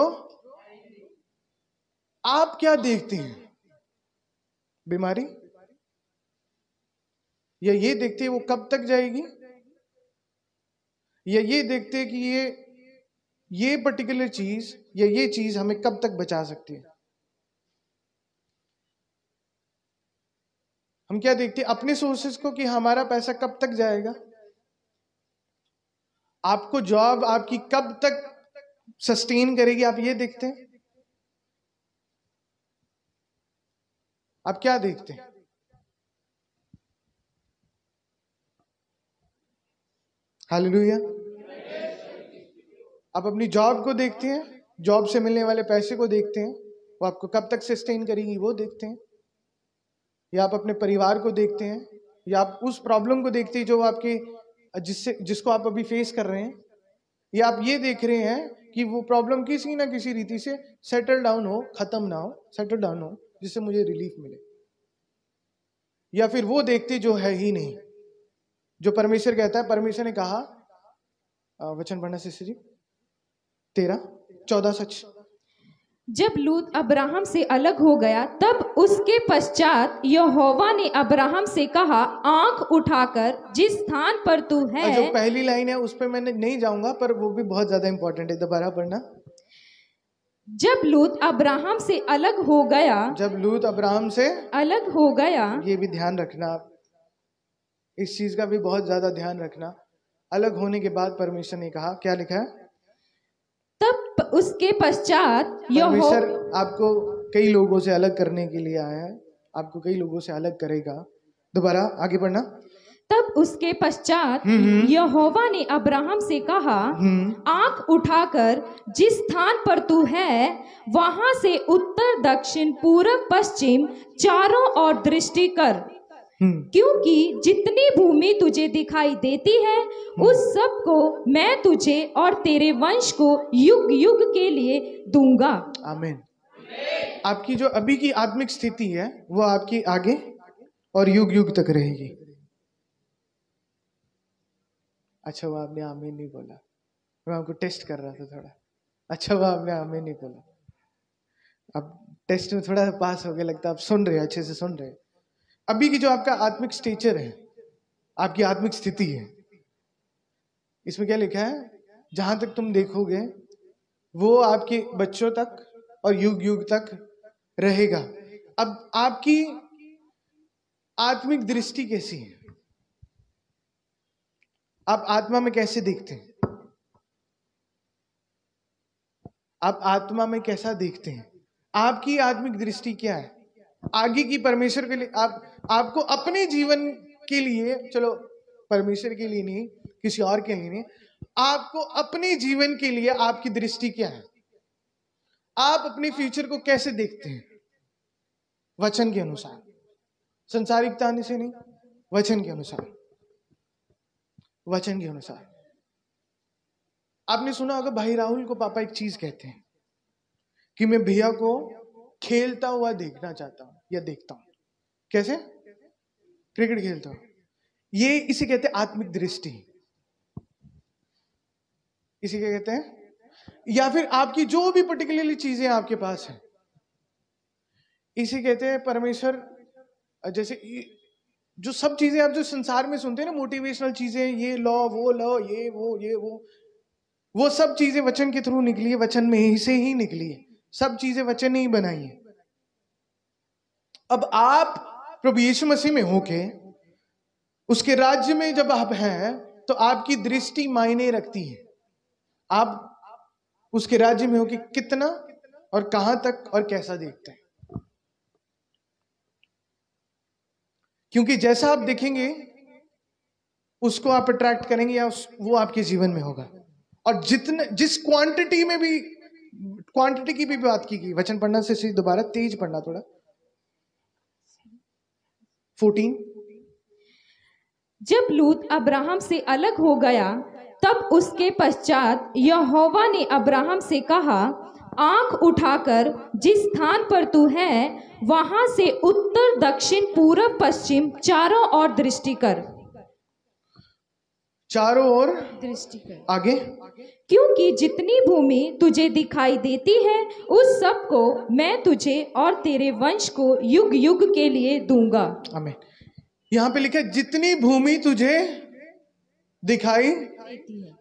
जो आप क्या देखते हैं, बीमारी, या ये देखते हैं वो कब तक जाएगी, या ये देखते हैं कि ये पर्टिकुलर चीज या ये चीज हमें कब तक बचा सकती है। हम क्या देखते हैं, अपने सोर्सेस को, कि हमारा पैसा कब तक जाएगा, आपको जॉब आपकी कब तक सस्टेन करेगी, आप ये देखते हैं। आप क्या देखते हैं? हालेलुया। आप अपनी जॉब को देखते हैं, जॉब से मिलने वाले पैसे को देखते हैं, वो आपको कब तक सस्टेन करेगी वो देखते हैं, या आप अपने परिवार को देखते हैं, या आप उस प्रॉब्लम को देखते हैं जो आपके जिसको आप अभी फेस कर रहे हैं, या आप ये देख रहे हैं कि वो प्रॉब्लम किसी ना किसी रीति से सेटल डाउन हो, खत्म ना हो, सेटल डाउन हो, जिससे मुझे रिलीफ मिले, या फिर वो देखते जो है ही नहीं, जो परमेश्वर कहता है। परमेश्वर ने कहा, वचन पढ़ना सिस्टर जी, 13:14 सच। जब लूत अब्राहम से अलग हो गया तब उसके पश्चात यहोवा ने अब्राहम से कहा, आंख उठाकर जिस स्थान पर तू है। जो पहली लाइन है उस पर मैं नहीं जाऊंगा, पर वो भी बहुत ज्यादा इंपॉर्टेंट है, दोबारा पढ़ना। जब लूत अब्राहम से अलग हो गया, जब लूत अब्राहम से अलग हो गया, ये भी ध्यान रखना, इस चीज का भी बहुत ज्यादा ध्यान रखना। अलग होने के बाद परमेश्वर ने कहा, क्या लिखा है, तब उसके पश्चात परमेश्वर आपको कई लोगों से अलग करने के लिए आया है, आपको कई लोगों से अलग करेगा। दोबारा आगे पढ़ना। तब उसके पश्चात यहोवा ने अब्राहम से कहा, आंख उठाकर जिस स्थान पर तू है वहां से उत्तर दक्षिण पूरब पश्चिम चारों ओर दृष्टि कर, क्योंकि जितनी भूमि तुझे दिखाई देती है उस सब को मैं तुझे और तेरे वंश को युग युग के लिए दूंगा। आमीन। आपकी जो अभी की आत्मिक स्थिति है वो आपकी आगे और युग युग तक रहेगी। अच्छा वो आपने आमीन नहीं बोला, मैं आपको टेस्ट कर रहा था थोड़ा। अच्छा वो आपने आमीन नहीं बोला, अब टेस्ट में थोड़ा पास हो गया लगता है, आप सुन रहे, अच्छे से सुन रहे। अभी की जो आपका आत्मिक स्टेचर है, आपकी आत्मिक स्थिति है, इसमें क्या लिखा है, जहां तक तुम देखोगे वो आपके बच्चों तक और युग युग तक रहेगा। अब आपकी आत्मिक दृष्टि कैसी है, आप आत्मा में कैसे देखते हैं, आप आत्मा में कैसा देखते हैं, आपकी आत्मिक दृष्टि क्या है आगे की परमेश्वर के लिए। आपको अपने जीवन के लिए, चलो परमेश्वर के लिए नहीं, किसी और के लिए नहीं, आपको अपने जीवन के लिए आपकी दृष्टि क्या है, आप अपने फ्यूचर को कैसे देखते हैं, वचन के अनुसार, संसारिकता से नहीं, वचन के अनुसार, वचन के अनुसार। आपने सुना होगा भाई राहुल को पापा एक चीज कहते हैं कि मैं भैया को खेलता हुआ देखना चाहता हूं या देखता हूं। कैसे? क्रिकेट खेलता हूं। ये इसे कहते हैं आत्मिक दृष्टि, इसे क्या कहते हैं, या फिर आपकी जो भी पर्टिकुलरली चीजें आपके पास है, इसे कहते हैं परमेश्वर। जैसे जो सब चीजें आप जो संसार में सुनते हैं ना, मोटिवेशनल चीजें, ये लो वो लो, ये वो सब चीजें वचन के थ्रू निकली है, वचन में ही से ही निकली है, सब चीजें वचन ने ही बनाई है। अब आप प्रभु यीशु मसीह में होके उसके राज्य में जब आप हैं तो आपकी दृष्टि मायने रखती है। आप उसके राज्य में होके कितना और कहां तक और कैसा देखते हैं, क्योंकि जैसा आप देखेंगे उसको आप अट्रैक्ट करेंगे या वो आपके जीवन में होगा। और जिस क्वांटिटी में भी, क्वांटिटी की भी बात की गई, वचन पढ़ना से दोबारा तेज पढ़ना थोड़ा, 14। जब लूत अब्राहम से अलग हो गया तब उसके पश्चात यहोवा ने अब्राहम से कहा, आंख उठाकर जिस स्थान पर तू है वहां से उत्तर दक्षिण पूरब पश्चिम चारों ओर दृष्टि कर। चारों ओर दृष्टि कर, आगे। क्योंकि जितनी भूमि तुझे दिखाई देती है उस सब को मैं तुझे और तेरे वंश को युग युग के लिए दूंगा। आमीन। यहां पे लिखा है जितनी भूमि तुझे दिखाई,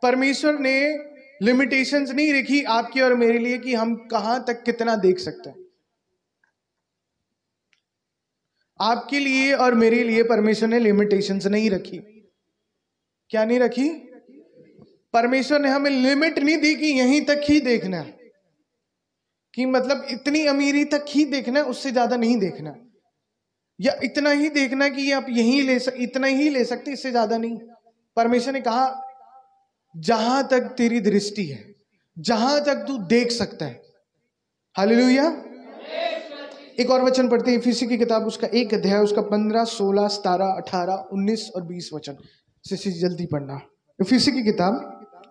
परमेश्वर ने लिमिटेशंस नहीं रखी आपकी और मेरे लिए कि हम कहां तक कितना देख सकते हैं। आपके लिए और मेरे लिए परमेश्वर ने लिमिटेशंस नहीं रखी। क्या नहीं रखी? परमेश्वर ने हमें लिमिट नहीं दी कि यहीं तक ही देखना है, कि मतलब इतनी अमीरी तक ही देखना है, उससे ज्यादा नहीं देखना, या इतना ही देखना कि आप यहीं इतना ही ले सकते, इससे ज्यादा नहीं। परमेश्वर ने कहा जहां तक तेरी दृष्टि है, जहां तक तू देख सकता है। हालेलुया। एक और वचन पढ़ते हैं, इफिसी की किताब उसका 1 अध्याय उसका 15, 16, 17, 18, 19 और 20 वचन से जल्दी पढ़ना। इफिसी की किताब,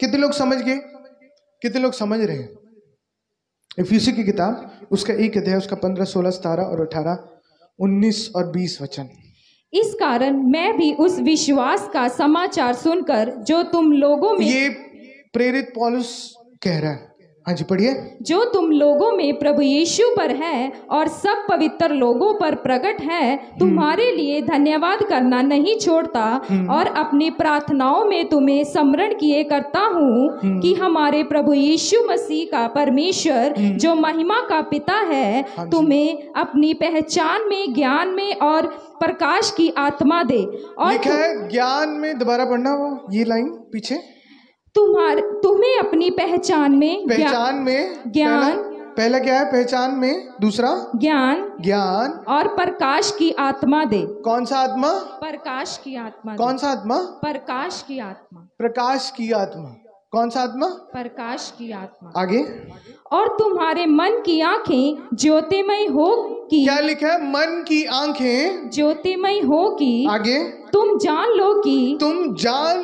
कितने लोग समझ गए? कितने लोग समझ रहे हैं? इफिसी की किताब उसका 1 अध्याय उसका 15, 16, 17 और 18, 19 और 20 वचन। इस कारण मैं भी उस विश्वास का समाचार सुनकर जो तुम लोगों में, ये प्रेरित पौलुस कह रहा है। हाँ जी पढ़िए। जो तुम लोगों में प्रभु यीशु पर है और सब पवित्र लोगों पर प्रकट है, तुम्हारे लिए धन्यवाद करना नहीं छोड़ता और अपनी प्रार्थनाओं में तुम्हें स्मरण किए करता हूँ कि हमारे प्रभु यीशु मसीह का परमेश्वर जो महिमा का पिता है तुम्हें अपनी पहचान में, ज्ञान में और प्रकाश की आत्मा दे। और लिखा है ज्ञान में, दोबारा पढ़ना वो ये लाइन पीछे, तुम्हें अपनी पहचान में, ज्ञान, पहला क्या है? पहचान में, दूसरा ज्ञान और प्रकाश की आत्मा दे। कौन सा आत्मा? प्रकाश की आत्मा। कौन सा आत्मा? प्रकाश की आत्मा। प्रकाश की आत्मा। कौन सा आत्मा? प्रकाश की आत्मा। आगे। और तुम्हारे मन की आंखें ज्योतिमय हो कि, क्या लिखा है? मन की आंखें ज्योतिमय हो कि, आगे, तुम जान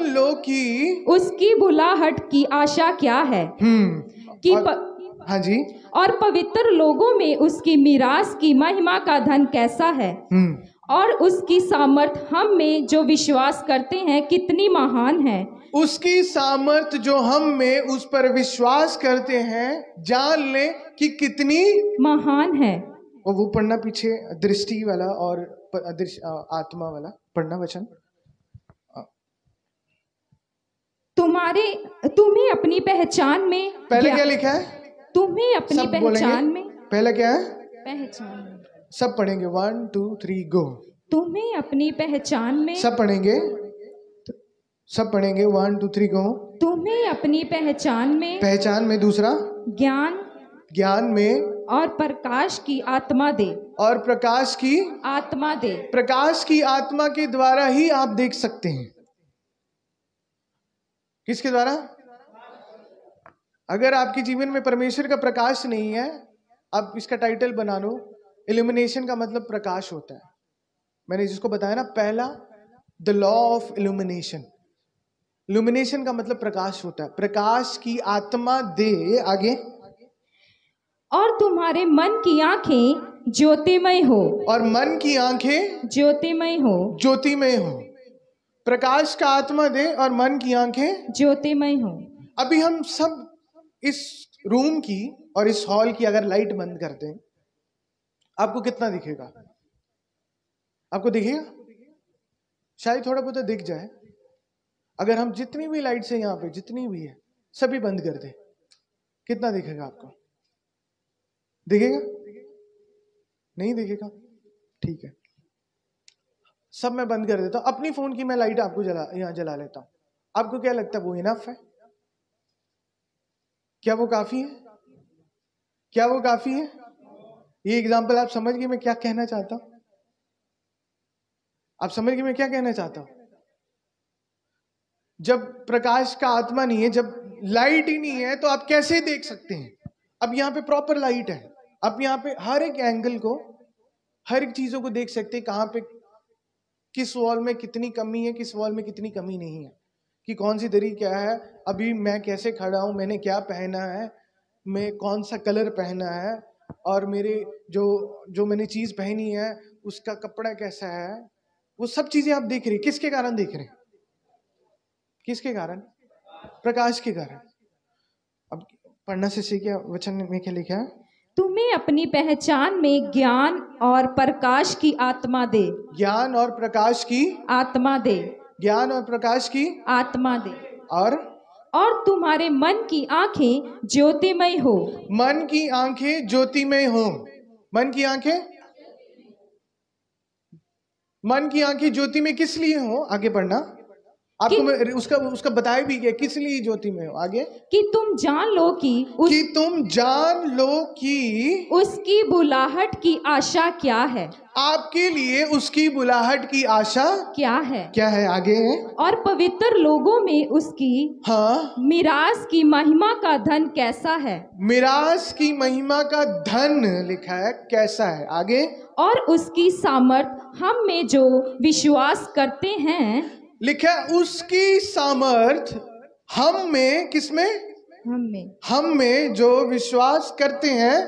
लो कि उसकी बुलाहट की आशा क्या है कि हाँ जी, और पवित्र लोगों में उसकी मीरास की महिमा का धन कैसा है और उसकी सामर्थ हम में जो विश्वास करते हैं कितनी महान है। उसकी सामर्थ जो हम में उस पर विश्वास करते हैं जान ले कि कितनी महान है। और वो पढ़ना पीछे दृष्टि वाला और आत्मा वाला पढ़ना वचन। तुम्हें अपनी पहचान में, पहले क्या लिखा है? तुम्हें अपनी पहचान में, पहले क्या है? पहचान में। सब पढ़ेंगे 1 2 3 गो। तुम्हें अपनी पहचान में, सब पढ़ेंगे 1 2 3 गो। तुम्हें अपनी पहचान में, दूसरा ज्ञान में और प्रकाश की आत्मा दे, और प्रकाश की आत्मा दे। प्रकाश की आत्मा के द्वारा ही आप देख सकते हैं। किसके द्वारा? अगर आपके जीवन में परमेश्वर का प्रकाश नहीं है, आप इसका टाइटल बना लो, इल्यूमिनेशन का मतलब प्रकाश होता है। मैंने जिसको बताया ना पहला, the law of illumination. Illumination का मतलब प्रकाश होता है। प्रकाश की आत्मा दे। आगे। और तुम्हारे मन की आंखें ज्योतिमय हो, और मन की आंखें ज्योतिमय हो। प्रकाश का आत्मा दे और मन की आंखें ज्योतिमय हो। अभी हम सब इस रूम की और इस हॉल की अगर लाइट बंद कर दें, आपको कितना दिखेगा? आपको दिखेगा? शायद थोड़ा बहुत दिख जाए। अगर हम जितनी भी लाइट्स है यहाँ पे, जितनी भी है, सभी बंद कर दें, कितना दिखेगा आपको? दिखेगा? नहीं दिखेगा? ठीक है, सब मैं बंद कर देता हूं। अपनी फोन की मैं लाइट आपको यहां जला लेता हूं। आपको क्या लगता है वो इनफ है? क्या वो काफी है? क्या वो काफी है? ये एग्जांपल आप समझ गए मैं क्या कहना चाहता हूं? आप समझ गए मैं क्या कहना चाहता हूं? जब प्रकाश का आत्मा नहीं है, जब लाइट ही नहीं है, तो आप कैसे देख सकते हैं? अब यहाँ पे प्रॉपर लाइट है, आप यहाँ पे हर एक एंगल को, हर एक चीजों को देख सकते हैं। कहाँ पे किस वॉल में कितनी कमी है, किस वॉल में कितनी कमी नहीं है, कि कौन सी दरी क्या है, अभी मैं कैसे खड़ा हूं, मैंने क्या पहना है, मैं कौन सा कलर पहना है, और मेरे जो मैंने चीज पहनी है उसका कपड़ा कैसा है। वो सब चीजें आप देख रहे हैं। किसके कारण देख रहे हैं? किसके कारण? प्रकाश के कारण। अब पढ़ना से सीखिए, वचन में क्या लिखा है? तुम्हें अपनी पहचान में ज्ञान और प्रकाश की आत्मा दे। ज्ञान और प्रकाश की आत्मा दे। ज्ञान और प्रकाश की आत्मा दे। और तुम्हारे मन की आंखें ज्योतिमय हो। मन की आंखें ज्योतिमय हो। मन की आंखें, मन की आंखें ज्योतिमय किस लिए हो? आगे पढ़ना। आपको मैं उसका बताया भी गया किस लिए ज्योतिमय हो। आगे, कि तुम जान लो कि उसकी बुलाहट की आशा क्या है। आपके लिए उसकी बुलाहट की आशा क्या है? क्या है? आगे, और पवित्र लोगों में उसकी मिरास की महिमा का धन कैसा है। मिरास की महिमा का धन लिखा है, कैसा है? आगे, और उसकी सामर्थ हम में जो विश्वास करते हैं। लिखा है उसकी सामर्थ हम में, किसमें? हम में जो विश्वास करते हैं।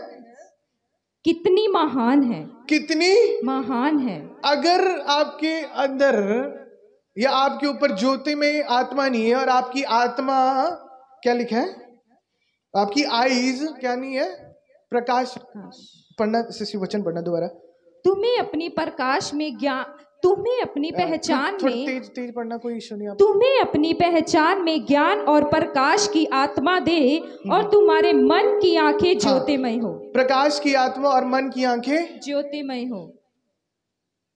कितनी महान है। कितनी महान है। अगर आपके अंदर या आपके ऊपर ज्योति में आत्मा नहीं है, और आपकी आत्मा क्या लिखा है? आपकी आईज क्या नहीं है? प्रकाश। पढ़ना से वचन पढ़ना दोबारा। तुम्हें अपनी प्रकाश में ज्ञान, तुम्हें अपनी पहचान में, तेज पढ़ना, कोई इशू नहीं। तुम्हें अपनी पहचान में ज्ञान और प्रकाश की आत्मा दे, और तुम्हारे मन की आंखें ज्योतिमय हो। प्रकाश की आत्मा और मन की आंखें ज्योतिमय हो।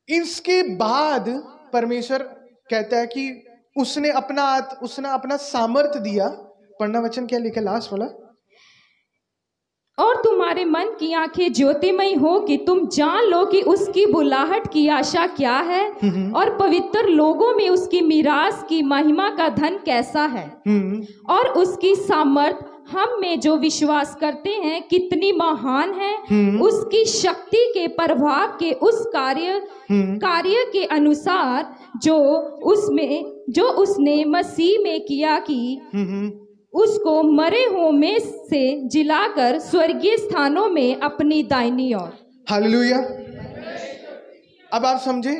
इसके बाद परमेश्वर कहता है कि उसने अपना सामर्थ्य दिया। पढ़ना वचन क्या लिखा लास्ट वाला? और तुम्हारे मन की आंखें ज्योतिमय हो कि तुम जान लो कि उसकी बुलाहट की आशा क्या है, और पवित्र लोगों में उसकी मिरास की महिमा का धन कैसा है, और उसकी सामर्थ हम में जो विश्वास करते हैं कितनी महान है। उसकी शक्ति के प्रभाव के उस कार्य के अनुसार जो उसने मसीह में किया कि उसको मरे हुओं में से जिलाकर स्वर्गीय स्थानों में अपनी दाहिनी ओर। हालेलुया। अब आप समझे,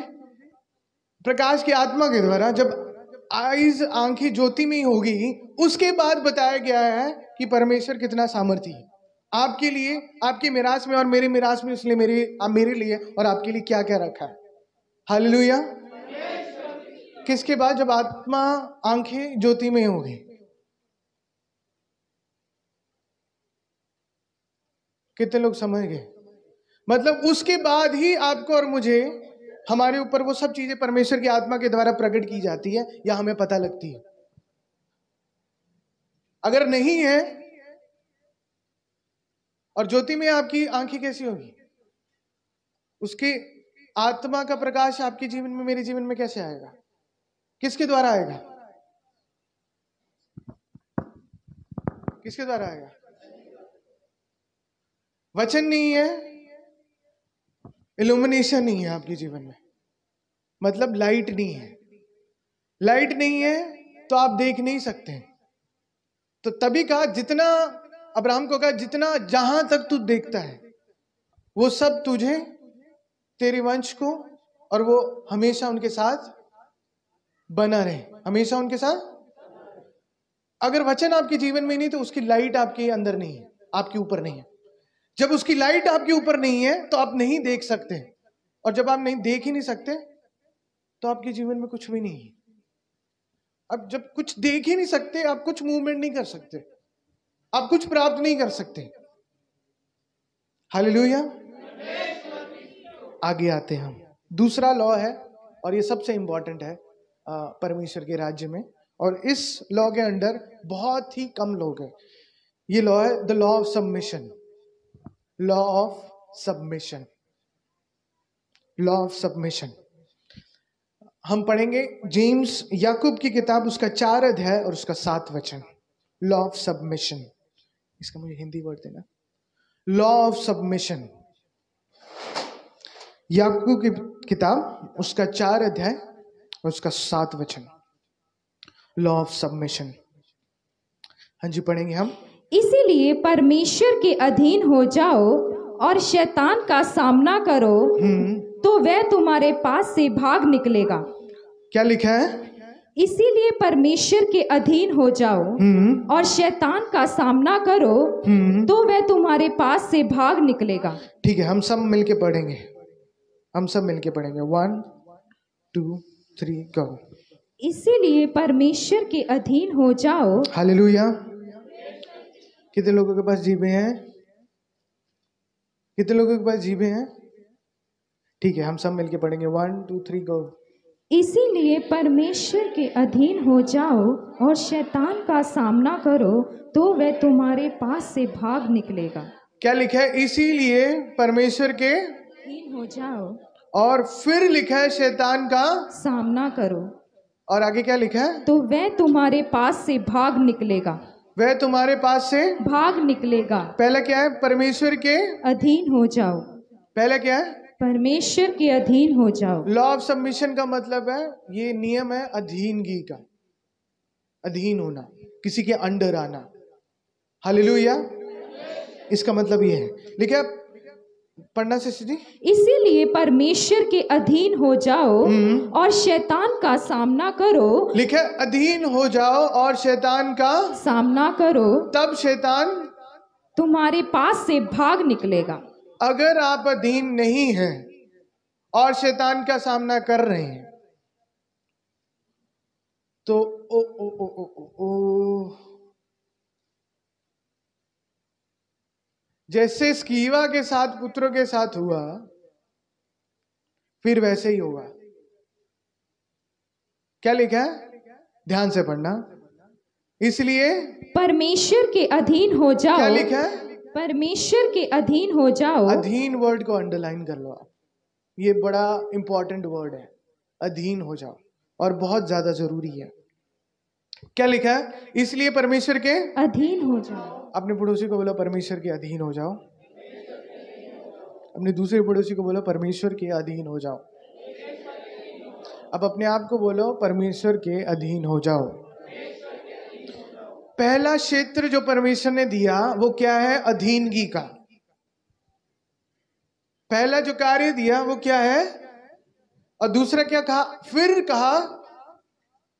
प्रकाश की आत्मा के द्वारा जब आंखें ज्योति में होगी, उसके बाद बताया गया है कि परमेश्वर कितना सामर्थी है आपके लिए, आपके मिरास में और मेरे मिरास में उसने मेरे लिए और आपके लिए क्या क्या रखा है। हालेलुया। किसके बाद? जब आत्मा आंखें ज्योति में होगी। कितने लोग समझ गए? मतलब उसके बाद ही आपको और मुझे, हमारे ऊपर वो सब चीजें परमेश्वर की आत्मा के द्वारा प्रकट की जाती है या हमें पता लगती है। अगर नहीं है, और ज्योति में आपकी आंखें कैसी होगी? उसकी आत्मा का प्रकाश आपके जीवन में, मेरे जीवन में कैसे आएगा? किसके द्वारा आएगा? किसके द्वारा आएगा? वचन नहीं है, इल्यूमिनेशन नहीं है आपके जीवन में, मतलब लाइट नहीं है। लाइट नहीं है तो आप देख नहीं सकते। तो तभी कहा, जितना अब्राहम को कहा, जितना जहां तक तू देखता है वो सब तुझे, तेरे वंश को, और वो हमेशा उनके साथ बना रहे, हमेशा उनके साथ। अगर वचन आपके जीवन में नहीं तो उसकी लाइट आपके अंदर नहीं है, आपके ऊपर नहीं है। जब उसकी लाइट आपके ऊपर नहीं है तो आप नहीं देख सकते, और जब आप नहीं देख ही नहीं सकते तो आपके जीवन में कुछ भी नहीं है। अब जब कुछ देख ही नहीं सकते, आप कुछ मूवमेंट नहीं कर सकते, आप कुछ प्राप्त नहीं कर सकते। हालेलुया। आगे आते हैं हम। दूसरा लॉ है, और ये सबसे इंपॉर्टेंट है परमेश्वर के राज्य में, और इस लॉ के अंडर बहुत ही कम लोग हैं। ये लॉ है the law of submission. Law of submission. Law of submission हम पढ़ेंगे जेम्स, याकूब की किताब, उसका 4 अध्याय और उसका 7 वचन। लॉ ऑफ सबमिशन, इसका मुझे हिंदी वर्ड देना। लॉ ऑफ सबमिशन, याकूब की किताब, उसका 4 अध्याय और उसका 7 वचन। लॉ ऑफ सबमिशन, हाँ जी, पढ़ेंगे हम। इसीलिए परमेश्वर के अधीन हो जाओ और शैतान का सामना करो, तो वह तुम्हारे पास से भाग निकलेगा। क्या लिखा है? इसीलिए परमेश्वर के अधीन हो जाओ और शैतान का सामना करो तो वह तुम्हारे पास से भाग निकलेगा। ठीक है, हम सब मिलके पढ़ेंगे, हम सब मिलके पढ़ेंगे। 1 2 3 गो। इसीलिए परमेश्वर के अधीन हो जाओ। हालेलुया। कितने लोगों के पास जीभें हैं? कितने लोगों के पास जीभें हैं? ठीक है, हम सब मिलके पढ़ेंगे। 1 2 3 गो। इसीलिए परमेश्वर के अधीन हो जाओ और शैतान का सामना करो तो वह तुम्हारे पास से भाग निकलेगा। क्या लिखा है? इसीलिए परमेश्वर के अधीन हो जाओ और फिर लिखा है शैतान का सामना करो, और आगे क्या लिखा है? तो वह तुम्हारे पास से भाग निकलेगा। वह तुम्हारे पास से भाग निकलेगा। पहला क्या है? परमेश्वर के अधीन हो जाओ। पहला क्या है? परमेश्वर के अधीन हो जाओ। लॉ ऑफ सबमिशन का मतलब है, ये नियम है अधीनगी का, अधीन होना, किसी के अंडर आना। हालेलुया। इसका मतलब ये है। लिखे आप पढ़ना से जी। इसीलिए परमेश्वर के अधीन हो जाओ और शैतान का सामना करो। लिखे अधीन हो जाओ और शैतान का सामना करो, तब शैतान तुम्हारे पास से भाग निकलेगा। अगर आप अधीन नहीं हैं और शैतान का सामना कर रहे हैं तो ओ ओ ओ ओ ओ, ओ जैसे स्कीवा के साथ पुत्रों के साथ हुआ, फिर वैसे ही होगा। क्या लिखा है? ध्यान से पढ़ना। इसलिए परमेश्वर के अधीन हो जाओ। क्या लिखा है? परमेश्वर के अधीन हो जाओ। अधीन वर्ड को अंडरलाइन कर लो आप, ये बड़ा इंपॉर्टेंट वर्ड है। अधीन हो जाओ, और बहुत ज्यादा जरूरी है। क्या लिखा है? इसलिए परमेश्वर के अधीन हो जाओ। अपने पड़ोसी को बोला परमेश्वर के अधीन हो जाओ। अपने दूसरे पड़ोसी को बोलो परमेश्वर के अधीन हो जाओ। अब अपने आप को बोलो परमेश्वर के अधीन हो जाओ। पहला क्षेत्र जो परमेश्वर ने दिया वो क्या है? अधीनगी का। पहला जो कार्य दिया वो क्या है? और दूसरा क्या कहा? फिर कहा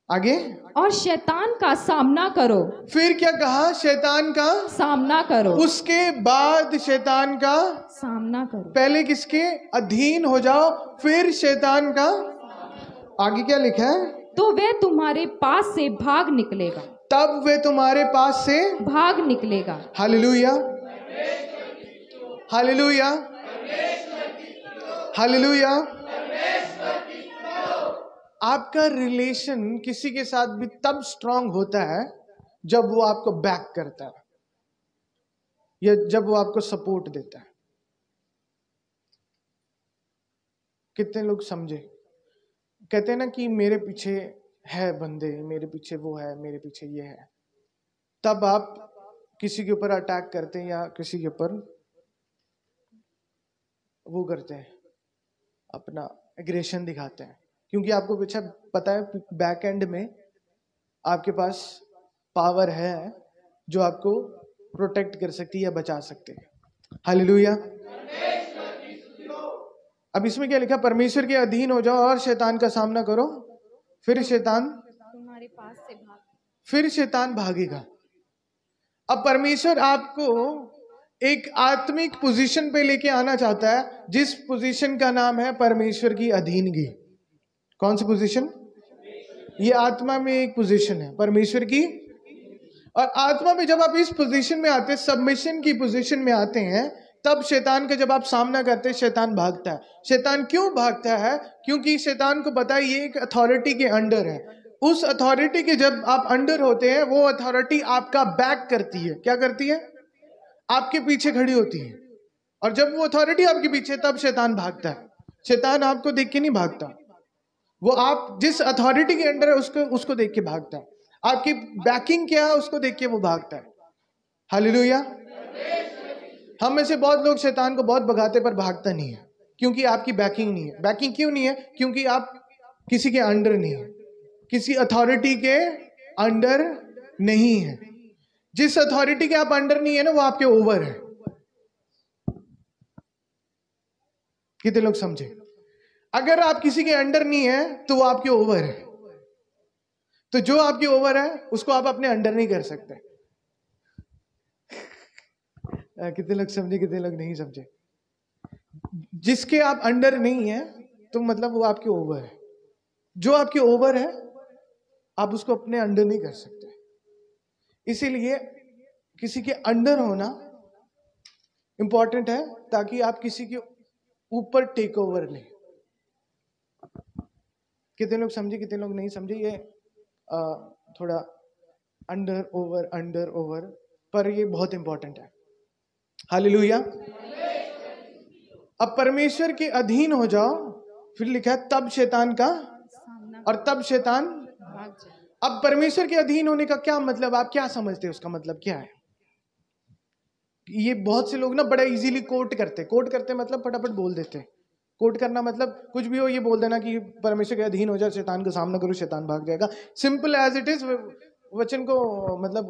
आगे, और शैतान का सामना करो। फिर क्या कहा? शैतान का सामना करो। उसके बाद शैतान का सामना करो। पहले किसके अधीन हो जाओ, फिर शैतान का। आगे क्या लिखा है? तो वह तुम्हारे पास से भाग निकलेगा। तब वे तुम्हारे पास से भाग निकलेगा। Hallelujah, hallelujah, hallelujah. आपका रिलेशन किसी के साथ भी तब स्ट्रांग होता है जब वो आपको बैक करता है या जब वो आपको सपोर्ट देता है। कितने लोग समझे? कहते हैं ना कि मेरे पीछे है बंदे, मेरे पीछे वो है, मेरे पीछे ये है। तब आप किसी के ऊपर अटैक करते हैं या किसी के ऊपर वो करते हैं, अपना एग्रेशन दिखाते हैं, क्योंकि आपको पीछे पता है बैक एंड में आपके पास पावर है जो आपको प्रोटेक्ट कर सकती है या बचा सकते हैं। हालेलुया। अब इसमें क्या लिखा? परमेश्वर के अधीन हो जाओ और शैतान का सामना करो, फिर शैतान तुम्हारे पास से भाग। फिर शैतान भागेगा। अब परमेश्वर आपको एक आत्मिक पोजीशन पे लेके आना चाहता है, जिस पोजीशन का नाम है परमेश्वर की अधीनगी। कौन सी पोजीशन? ये आत्मा में एक पोजीशन है परमेश्वर की। और आत्मा में जब आप इस पोजीशन में आते हैं, सबमिशन की पोजीशन में आते हैं, तब शैतान का जब आप सामना करते हैं, शैतान भागता है। शैतान क्यों भागता है? क्योंकि शैतान को पता है ये एक अथॉरिटी के अंडर है। उस अथॉरिटी के जब आप अंडर होते हैं, वो अथॉरिटी आपका बैक करती है। क्या करती है? आपके पीछे खड़ी होती है। और जब वो अथॉरिटी आपके पीछे, तब शैतान भागता है। शैतान आपको देख के नहीं भागता, वो आप जिस अथॉरिटी के अंडर है उसको देख के भागता है। आपकी बैकिंग क्या है उसको देख के वो भागता है। हालेलुया। हम में से बहुत लोग शैतान को बहुत भगाते पर भागता नहीं है, क्योंकि आपकी बैकिंग नहीं है। बैकिंग क्यों नहीं है? क्योंकि आप किसी के अंडर नहीं है, किसी अथॉरिटी के अंडर नहीं है। जिस अथॉरिटी के आप अंडर नहीं है ना, वो आपके ओवर है। कितने लोग समझे? अगर आप किसी के अंडर नहीं है तो वो आपके ओवर है। तो जो आपके ओवर है उसको आप अपने अंडर नहीं कर सकते। कितने लोग समझे, कितने लोग नहीं समझे? जिसके आप अंडर नहीं है तो मतलब वो आपके ओवर है। जो आपके ओवर है आप उसको अपने अंडर नहीं कर सकते। इसीलिए किसी के अंडर होना इंपॉर्टेंट है ताकि आप किसी के ऊपर टेक ओवर लें। कितने लोग समझे, कितने लोग नहीं समझे? ये थोड़ा अंडर ओवर पर ये बहुत इंपॉर्टेंट है। हालेलुया। अब परमेश्वर के अधीन हो जाओ, फिर लिखा है तब शैतान का और तब शैतान। अब परमेश्वर के अधीन होने का क्या मतलब, आप क्या समझते हैं उसका मतलब क्या है? ये बहुत से लोग ना बड़ा इजीली कोट करते मतलब फटाफट बोल देते हैं। कोट करना मतलब कुछ भी हो ये बोल देना कि परमेश्वर के अधीन हो जाए, शैतान का सामना करो, शैतान भाग जाएगा। सिंपल एज इट इज वचन को मतलब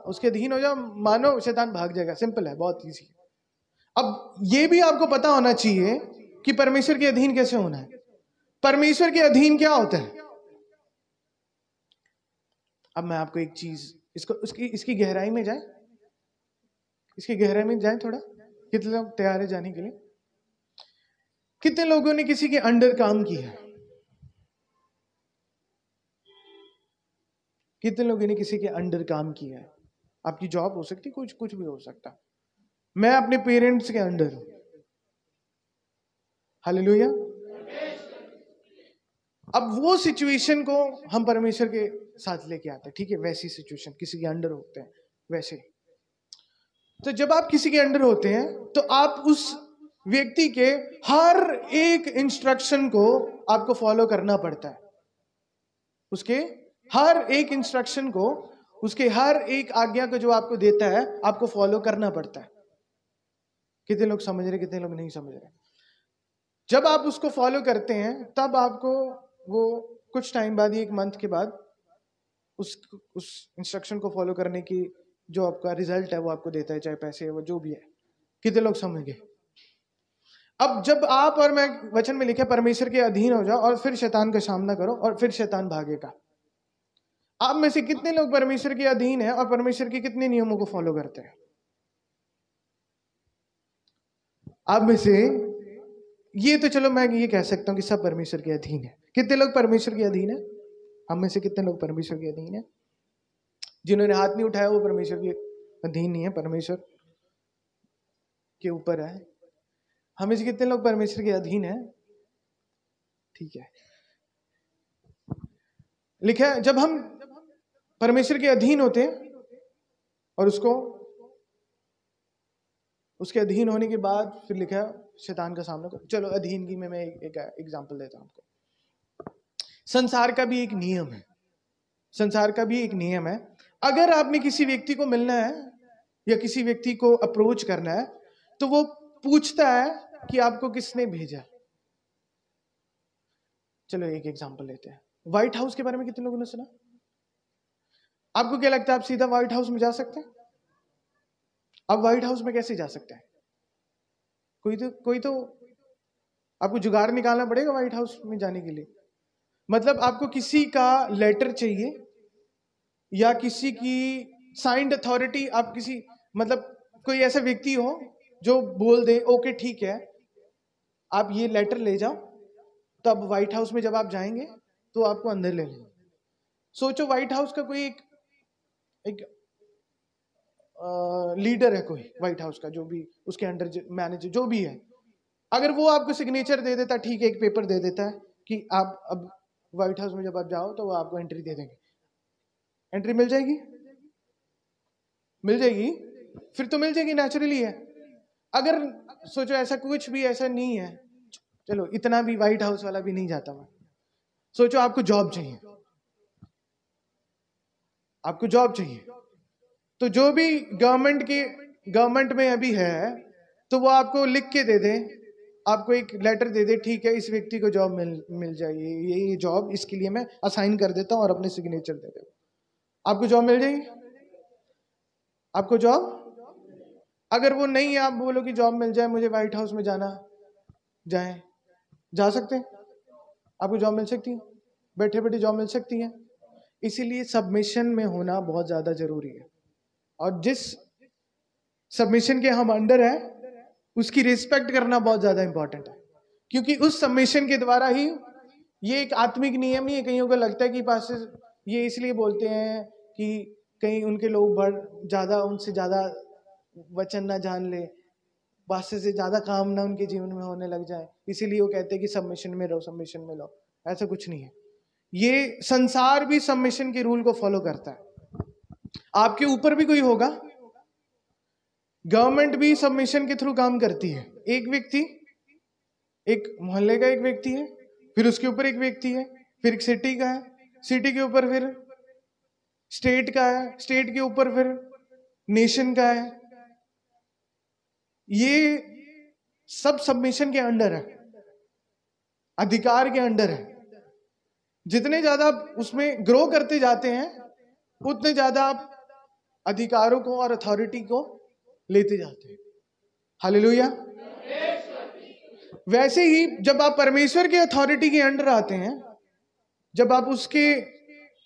उसके अधीन हो जाओ, मानो शैतान भाग जाएगा। सिंपल है, बहुत ईजी है। अब ये भी आपको पता होना चाहिए कि परमेश्वर के अधीन कैसे होना है। परमेश्वर के अधीन क्या होता है? अब मैं आपको एक चीज, इसकी गहराई में जाए, इसकी गहराई में जाए थोड़ा। कितने लोग तैयार है जाने के लिए? कितने लोगों ने किसी के अंडर काम किया है? कितने लोगों ने किसी के अंडर काम किया है? आपकी जॉब हो सकती, कुछ भी हो सकता। मैं अपने पेरेंट्स के अंडर हूं। हालेलुया। अब वो सिचुएशन को हम परमेश्वर के साथ लेके आते हैं, ठीक है? वैसी सिचुएशन किसी के अंडर होते हैं वैसे। तो जब आप किसी के अंडर होते हैं तो आप उस व्यक्ति के हर एक इंस्ट्रक्शन को आपको फॉलो करना पड़ता है। उसके हर एक इंस्ट्रक्शन को, उसके हर एक आज्ञा को जो आपको देता है आपको फॉलो करना पड़ता है। कितने लोग समझ रहे, कितने लोग नहीं समझ रहे? जब आप उसको फॉलो करते हैं तब आपको वो कुछ टाइम बाद ही, एक मंथ के बाद, उस इंस्ट्रक्शन को फॉलो करने की जो आपका रिजल्ट है वो आपको देता है, चाहे पैसे है वो जो भी है। कितने लोग समझ गए? अब जब आप और मैं, वचन में लिखा परमेश्वर के अधीन हो जाओ और फिर शैतान का सामना करो और फिर शैतान भागेगा। आप में से कितने लोग परमेश्वर के अधीन है और परमेश्वर के कितने नियमों को फॉलो करते हैं? आप में से ये तो चलो मैं ये कह सकता हूं कि सब परमेश्वर के अधीन है। कितने लोग परमेश्वर के अधीन है? हम में से कितने लोग परमेश्वर के अधीन है? जिन्होंने हाथ नहीं उठाया वो परमेश्वर के अधीन नहीं है, परमेश्वर के ऊपर है। हमें से कितने लोग परमेश्वर के अधीन है? ठीक है, लिखा है जब हम परमेश्वर के अधीन होते हैं और उसके अधीन होने के बाद फिर लिखा है शैतान का सामना करो। चलो अधीन की मैं एक एग्जांपल देता हूं आपको। संसार का भी एक नियम है, संसार का भी एक नियम है। अगर आपने किसी व्यक्ति को मिलना है या किसी व्यक्ति को अप्रोच करना है तो वो पूछता है कि आपको किसने भेजा। चलो एक एग्जांपल लेते हैं। व्हाइट हाउस के बारे में कितने लोगों ने सुना? आपको क्या लगता है आप सीधा व्हाइट हाउस में जा सकते हैं? आप व्हाइट हाउस में कैसे जा सकते हैं? कोई तो आपको जुगाड़ निकालना पड़ेगा व्हाइट हाउस में जाने के लिए। मतलब आपको किसी का लेटर चाहिए या किसी की साइंड अथॉरिटी, आप किसी मतलब कोई ऐसा व्यक्ति हो जो बोल दे ओके ठीक है आप ये लेटर ले जाओ, तब व्हाइट हाउस में जब आप जाएंगे तो आपको अंदर ले लेंगे। सोचो व्हाइट हाउस का कोई एक लीडर है, कोई व्हाइट हाउस का जो भी उसके अंडर मैनेजर जो भी है, अगर वो आपको सिग्नेचर दे देता, ठीक है एक पेपर दे देता है कि आप अब व्हाइट हाउस में जब आप जाओ तो वो आपको एंट्री दे देंगे, एंट्री मिल जाएगी? मिल जाएगी, फिर तो मिल जाएगी, नेचुरली है। अगर सोचो ऐसा कुछ भी ऐसा नहीं है, चलो इतना भी व्हाइट हाउस वाला भी नहीं जाता मैं, सोचो आपको जॉब चाहिए, आपको जॉब चाहिए तो जो भी गवर्नमेंट में अभी है तो वो आपको लिख के दे दे, आपको एक लेटर दे दे, ठीक है इस व्यक्ति को जॉब मिल जाएगी, ये जॉब इसके लिए मैं असाइन कर देता हूं और अपने सिग्नेचर दे दे, आपको जॉब मिल जाएगी? आपको जॉब अगर वो नहीं है, आप बोलो कि जॉब मिल जाए मुझे व्हाइट हाउस में जाना, जा सकते हैं? आपको जॉब मिल सकती है, बैठे बैठे जॉब मिल सकती है। इसीलिए सबमिशन में होना बहुत ज्यादा जरूरी है। और जिस सबमिशन के हम अंडर है उसकी रिस्पेक्ट करना बहुत ज्यादा इंपॉर्टेंट है, क्योंकि उस सबमिशन के द्वारा ही, ये एक आत्मिक नियम ही है। कईयों को लगता है कि पास ये इसलिए बोलते हैं कि कहीं उनके लोग उनसे ज्यादा वचन ना जान ले, बात से ज्यादा काम ना उनके जीवन में होने लग जाए, इसीलिए वो कहते हैं कि सबमिशन में रहो, सबमिशन में लो। ऐसा कुछ नहीं है। ये संसार भी सबमिशन के रूल को फॉलो करता है। आपके ऊपर भी कोई होगा, गवर्नमेंट भी सबमिशन के थ्रू काम करती है। एक व्यक्ति, एक मोहल्ले का एक व्यक्ति है, फिर उसके ऊपर एक व्यक्ति है, फिर एक सिटी का है, सिटी के ऊपर फिर स्टेट का है, स्टेट के ऊपर फिर नेशन का है। ये सब सबमिशन के अंडर है, अधिकार के अंडर है। जितने ज्यादा आप उसमें ग्रो करते जाते हैं उतने ज्यादा आप अधिकारों को और अथॉरिटी को लेते जाते हैं। हालेलुया। वैसे ही जब आप परमेश्वर के अथॉरिटी के अंडर आते हैं, जब आप उसके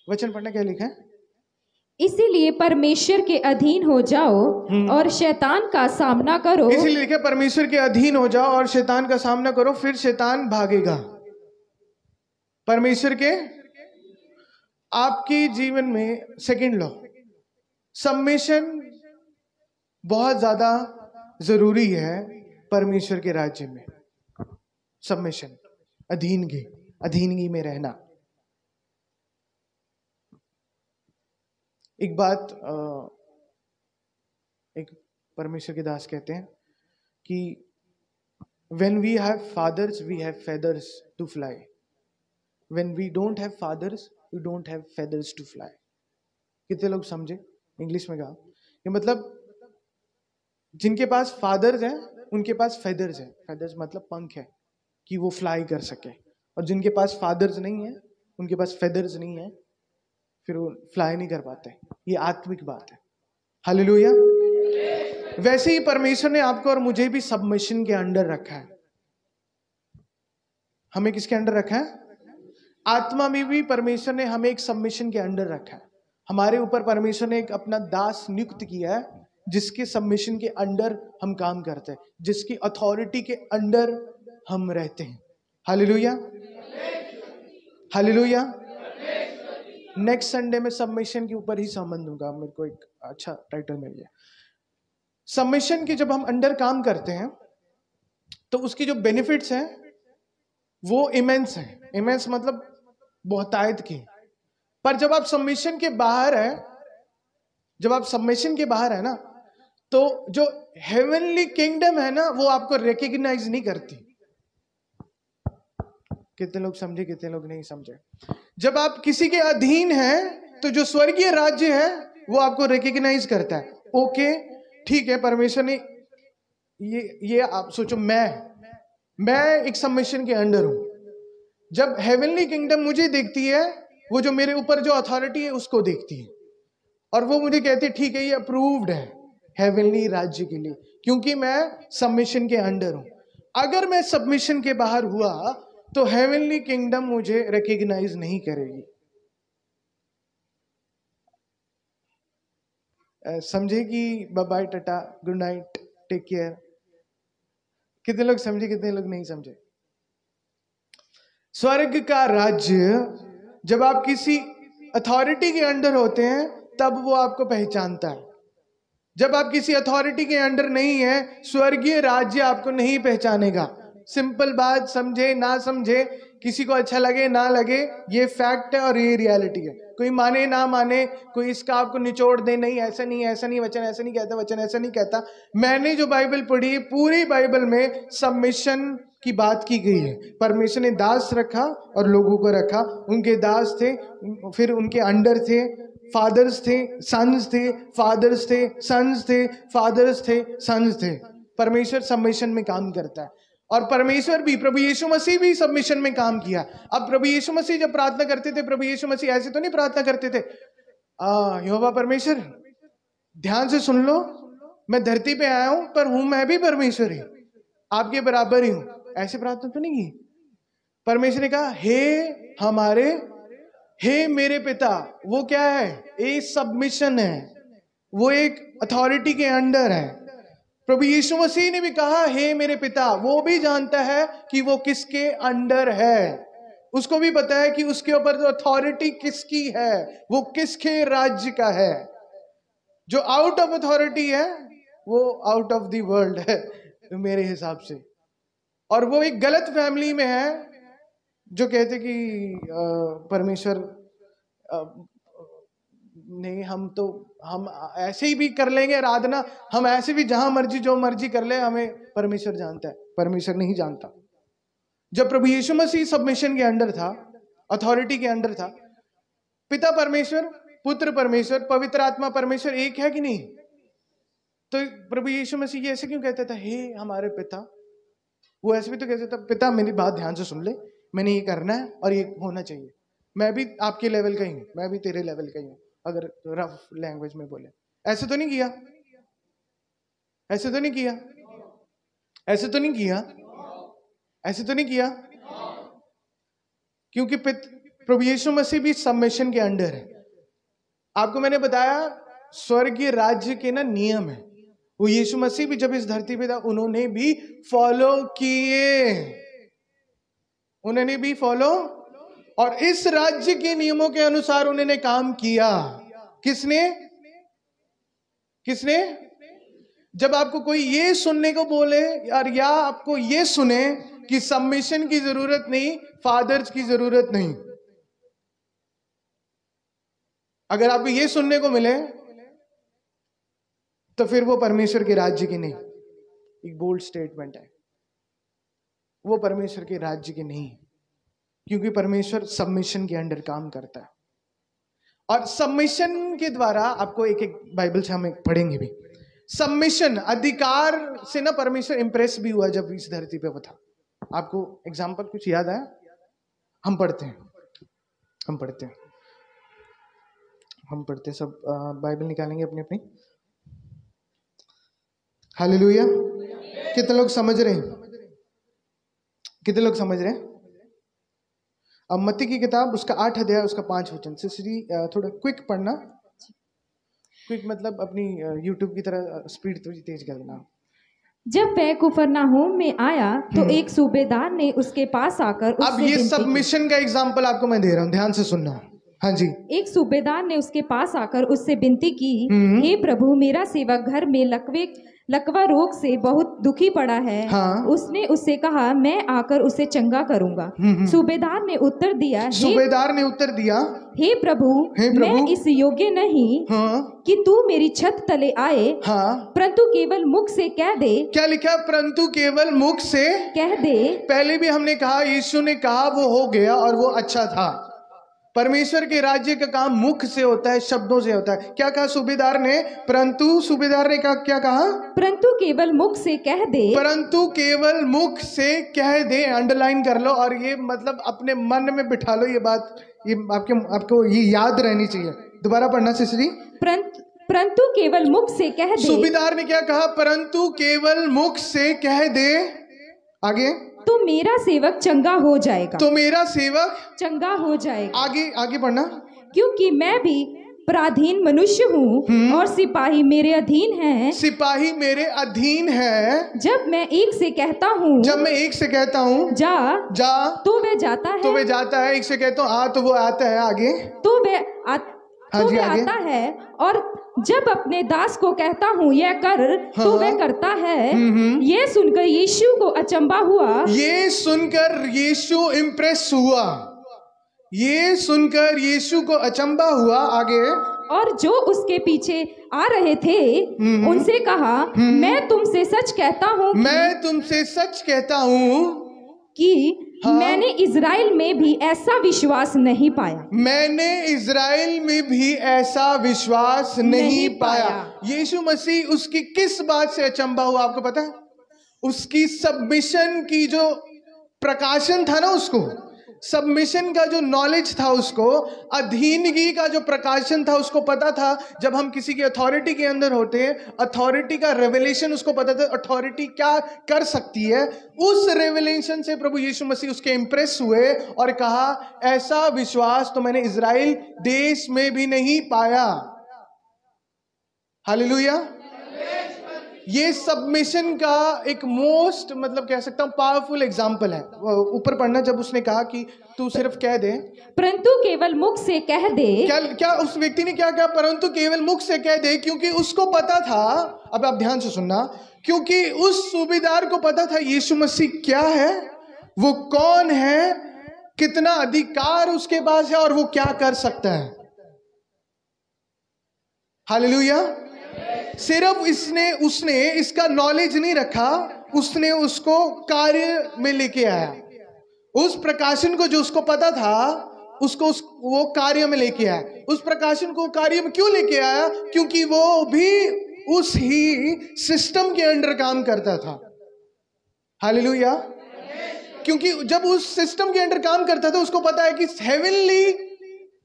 वचन पढ़ना, क्या लिखा है, इसीलिए परमेश्वर के अधीन हो जाओ और शैतान का सामना करो। इसीलिए लिखा परमेश्वर के अधीन हो जाओ और शैतान का सामना करो, फिर शैतान भागेगा। परमेश्वर के, आपके जीवन में सेकंड लॉ, सबमिशन बहुत ज्यादा जरूरी है परमेश्वर के राज्य में। सबमिशन, अधीनगी में रहना। एक बात एक परमेश्वर के दास कहते हैं कि when we have fathers we have feathers to fly, when we don't have fathers we don't have feathers to fly। कितने लोग समझे? इंग्लिश में कहा कि मतलब जिनके पास फादर्स हैं उनके पास फेदर्स हैं। फेदर्स मतलब पंख है कि वो फ्लाई कर सके, और जिनके पास फादर्स नहीं है, उनके पास फेदर्स नहीं है, फिर वो फ्लाई नहीं कर पाते। ये आत्मिक बात है। हालेलुया। वैसे ही परमेश्वर ने आपको और मुझे भी सबमिशन के अंडर रखा है। हमें किसके अंडर रखा है? आत्मा में भी परमेश्वर ने हमें एक सबमिशन के अंडर रखा है। हमारे ऊपर परमेश्वर ने एक अपना दास नियुक्त किया है, जिसके सबमिशन के अंडर हम काम करते हैं, जिसकी अथॉरिटी के अंडर हम रहते हैं। Hallelujah, hallelujah. नेक्स्ट संडे में सबमिशन के ऊपर ही संबंध होगा। मेरे को एक अच्छा टाइटल मिल गया। सबमिशन के जब हम अंडर काम करते हैं तो उसकी जो बेनिफिट्स हैं वो इमेंस हैं। इमेंस मतलब बहुतायत की। पर जब आप सबमिशन के बाहर है, जब आप सबमिशन के बाहर है ना, तो जो हेवनली किंगडम है ना, वो आपको रिकॉग्नाइज नहीं करती। कितने लोग समझे, कितने लोग नहीं समझे? जब आप किसी के अधीन हैं तो जो स्वर्गीय राज्य है वो आपको रिकॉग्नाइज करता है। ओके, ठीक है, परमेश्वर ने ये आप सोचो, मैं एक सबमिशन के अंडर हूं। जब हेवनली किंगडम मुझे देखती है, वो जो मेरे ऊपर जो अथॉरिटी है उसको देखती है, और वो मुझे कहती है ठीक है, ये अप्रूव्ड है हेवनली राज्य के लिए, क्योंकि मैं सबमिशन के अंडर हूं। अगर मैं सबमिशन के बाहर हुआ तो हेवनली किंगडम मुझे रिकॉग्नाइज नहीं करेगी। समझे कि bye bye, tata, good night, take care. कितने लोग समझे, कितने लोग नहीं समझे? स्वर्ग का राज्य, जब आप किसी अथॉरिटी के अंडर होते हैं तब वो आपको पहचानता है। जब आप किसी अथॉरिटी के अंडर नहीं है, स्वर्गीय राज्य आपको नहीं पहचानेगा। सिंपल बात, समझे ना समझे, किसी को अच्छा लगे ना लगे, ये फैक्ट है और ये रियलिटी है। कोई माने ना माने, कोई इसका आपको निचोड़ दे, नहीं ऐसा नहीं, ऐसा नहीं, वचन ऐसा नहीं कहता, वचन ऐसा नहीं कहता। मैंने जो बाइबल पढ़ी, पूरी बाइबल में सबमिशन की बात की गई है। परमेश्वर ने दास रखा और लोगों को रखा। उनके दास थे, फिर उनके अंडर थे, फादर्स थे, सन्स थे, फादर्स थे, सन्स थे, फादर्स थे, सन्स थे। परमेश्वर सबमिशन में काम करता है, और परमेश्वर भी, प्रभु यीशु मसीह भी सबमिशन में काम किया। अब प्रभु यीशु मसीह जब प्रार्थना करते थे, प्रभु यीशु मसीह ऐसे तो नहीं प्रार्थना करते थे, यहोवा परमेश्वर ध्यान से सुन लो, मैं धरती पे आया हूं पर हूं मैं भी परमेश्वर ही, आपके बराबर ही हूं। ऐसे प्रार्थना तो नहीं की। परमेश्वर ने कहा, हे हमारे हे मेरे पिता, वो क्या है? ए सबमिशन है, वो एक अथॉरिटी के अंडर है। प्रभु यीशु मसीह ने भी कहा हे मेरे पिता, वो भी जानता है कि वो किसके अंडर है, उसको भी पता है कि उसके ऊपर जो अथॉरिटी किसकी है, वो किसके राज्य का है। जो आउट ऑफ अथॉरिटी है वो आउट ऑफ द वर्ल्ड है मेरे हिसाब से। और वो एक गलत फैमिली में है जो कहते कि परमेश्वर नहीं, हम ऐसे ही भी कर लेंगे आराधना, हम ऐसे भी जहां मर्जी जो मर्जी कर ले, हमें परमेश्वर जानता है। परमेश्वर नहीं जानता। जब प्रभु यीशु मसीह सबमिशन के अंडर था, अथॉरिटी के अंडर था, पिता परमेश्वर, पुत्र परमेश्वर, पवित्र आत्मा परमेश्वर एक है कि नहीं? तो प्रभु यीशु मसीह ऐसे क्यों कहता था हे हमारे पिता? वो ऐसे भी तो कहता था पिता मेरी बात ध्यान से सुन ले, मैंने ये करना है और ये होना चाहिए, मैं भी आपके लेवल का ही हूं, मैं भी तेरे लेवल का ही हूं, अगर रफ लैंग्वेज में बोले। ऐसे तो नहीं किया, ऐसे तो नहीं किया, ऐसे तो नहीं किया, ऐसे तो नहीं किया, क्योंकि प्रभु यीशु मसीह भी सबमिशन के अंडर है। आपको मैंने बताया स्वर्गीय राज्य के ना नियम है, वो यीशु मसीह भी जब इस धरती पे था उन्होंने भी फॉलो किए, उन्होंने भी फॉलो, और इस राज्य के नियमों के अनुसार उन्होंने काम किया। किसने? किसने? जब आपको कोई ये सुनने को बोले यार, या आपको ये सुने कि सबमिशन की जरूरत नहीं, फादर्स की जरूरत नहीं, अगर आपको ये सुनने को मिले तो फिर वो परमेश्वर के राज्य की नहीं। एक बोल्ड स्टेटमेंट है, वो परमेश्वर के राज्य की नहीं, क्योंकि परमेश्वर सबमिशन के अंडर काम करता है। और सबमिशन के द्वारा आपको एक एक बाइबल से हम पढ़ेंगे भी, सबमिशन अधिकार से ना परमेश्वर इंप्रेस भी हुआ जब इस धरती पे वो था। आपको एग्जाम्पल कुछ याद आया? हम पढ़ते हैं, हम पढ़ते हैं, हम पढ़ते हैं, सब बाइबल निकालेंगे अपनी अपनी। हालेलुया। कितने लोग समझ रहे हैं? कितने लोग समझ रहे हैं? अब मत्ती की किताब उसका 8 अध्याय उसका 5 वचन से श्री थोड़ा क्विक पढ़ना, क्विक मतलब अपनी यूट्यूब की तरह स्पीड थोड़ी तेज कर देना। जब वह कुफरनाहूम में आया तो एक सूबेदार ने उसके पास आकर उससे अब ये सबमिशन का एग्जांपल आपको मैं दे रहा हूं, ध्यान से सुनना। हाँ जी। एक सूबेदार ने उसके पास आकर उससे विनती की, हे प्रभु, मेरा सेवक घर में लकवा रोग से बहुत दुखी पड़ा है। हाँ। उसने उससे कहा मैं आकर उसे चंगा करूंगा। सूबेदार ने उत्तर दिया, हे प्रभु, मैं इस योग्य नहीं कि तू मेरी छत तले आए, परंतु केवल मुख से कह दे। क्या लिखा? परंतु केवल मुख से कह दे। पहले भी हमने कहा, यीशु ने कहा वो हो गया और वो अच्छा था। परमेश्वर के राज्य का काम मुख से होता है, शब्दों से होता है। क्या कहा सूबेदार ने? परंतु सूबेदार ने कहा, क्या कहा? परंतु केवल मुख से कह दे। परंतु केवल मुख से कह दे, अंडरलाइन कर लो और ये मतलब अपने मन में बिठा लो ये बात, ये आपको ये याद रहनी चाहिए। दोबारा पढ़ना सिसरी। परंतु केवल मुख से कह दे। सूबेदार ने क्या कहा? परंतु केवल मुख से कह दे। आगे, तो मेरा सेवक चंगा हो जाएगा। तो मेरा सेवक चंगा हो जाएगा। आगे पढ़ना। क्योंकि मैं भी पराधीन मनुष्य हूँ और सिपाही मेरे अधीन हैं। सिपाही मेरे अधीन है। जब मैं एक से कहता हूँ जा तो वह जाता है। एक से कहता हूँ आ तो वो आता है। आगे, तो वह आता है। और जब अपने दास को कहता हूँ यह कर, तो वह करता है। ये सुनकर यीशु को अचंभा हुआ। ये सुनकर यीशु इम्प्रेस हुआ। ये सुनकर यीशु को अचंभा हुआ। आगे, और जो उसके पीछे आ रहे थे उनसे कहा, मैं तुमसे सच कहता हूँ कि मैंने इज़राइल में भी ऐसा विश्वास नहीं पाया। यीशु मसीह उसकी किस बात से अचंभा हुआ आपको पता है? उसकी सबमिशन की जो प्रकाशन था ना, उसको सबमिशन का जो नॉलेज था उसको, अधीनगी का जो प्रकाशन था उसको पता था। जब हम किसी की अथॉरिटी के अंदर होते हैं, अथॉरिटी का रेवलेशन उसको पता था, अथॉरिटी क्या कर सकती है। उस रेवलेशन से प्रभु यीशु मसीह उसके इंप्रेस हुए और कहा, ऐसा विश्वास तो मैंने इजराइल देश में भी नहीं पाया। हालेलुया। ये सबमिशन का एक मोस्ट, मतलब कह सकता हूं, पावरफुल एग्जाम्पल है। ऊपर पढ़ना, जब उसने कहा कि तू सिर्फ कह दे, परंतु केवल मुख से कह दे। क्या उस व्यक्ति ने क्या कहा? परंतु केवल मुख से कह दे, क्योंकि उसको पता था, अब आप ध्यान से सुनना, क्योंकि उस सूबेदार को पता था यीशु मसीह क्या है, वो कौन है, कितना अधिकार उसके पास है और वो क्या कर सकता है। हालेलुया। सिर्फ उसने इसका नॉलेज नहीं रखा, उसने उसको कार्य में लेके आया। उस प्रकाशन को जो उसको पता था, वो कार्य में लेके आया। उस प्रकाशन को कार्य में क्यों लेके आया? क्योंकि वो भी उस ही सिस्टम के अंडर काम करता था। हालेलुया। क्योंकि जब उस सिस्टम के अंडर काम करता था, उसको पता है कि हेवनली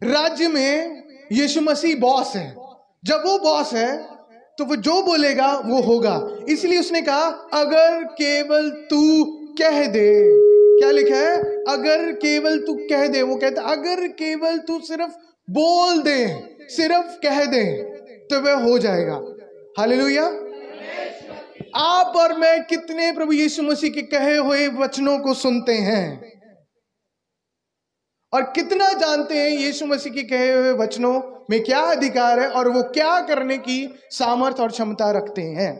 राज्य में यीशु मसीह बॉस है। जब वो बॉस है तो वो जो बोलेगा वो होगा। इसलिए उसने कहा, अगर केवल तू कह दे। क्या लिखा है? अगर केवल तू कह दे। वो कहता, अगर केवल तू सिर्फ बोल दे, सिर्फ कह दे, तो वह हो जाएगा। हालेलुया। आप और मैं कितने प्रभु यीशु मसीह के कहे हुए वचनों को सुनते हैं और कितना जानते हैं यीशु मसीह के कहे हुए वचनों में क्या अधिकार है और वो क्या करने की सामर्थ और क्षमता रखते हैं।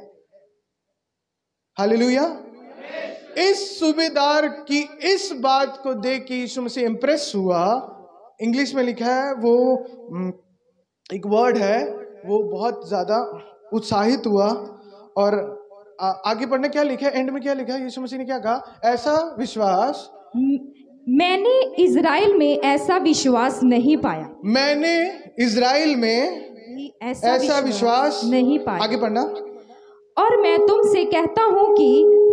हालेलुया। इस सूबेदार की इस बात को देख के यीशु मसीह इंप्रेस हुआ। इंग्लिश में लिखा है, वो एक वर्ड है, वो बहुत ज्यादा उत्साहित हुआ। और आगे पढ़ने क्या लिखा है, एंड में क्या लिखा है, यीशु मसीह ने क्या कहा? ऐसा विश्वास मैंने इजराइल में ऐसा विश्वास नहीं पाया। मैंने इजराइल में ऐसा विश्वास नहीं पाया। आगे पढ़ना। और मैं तुमसे कहता हूं कि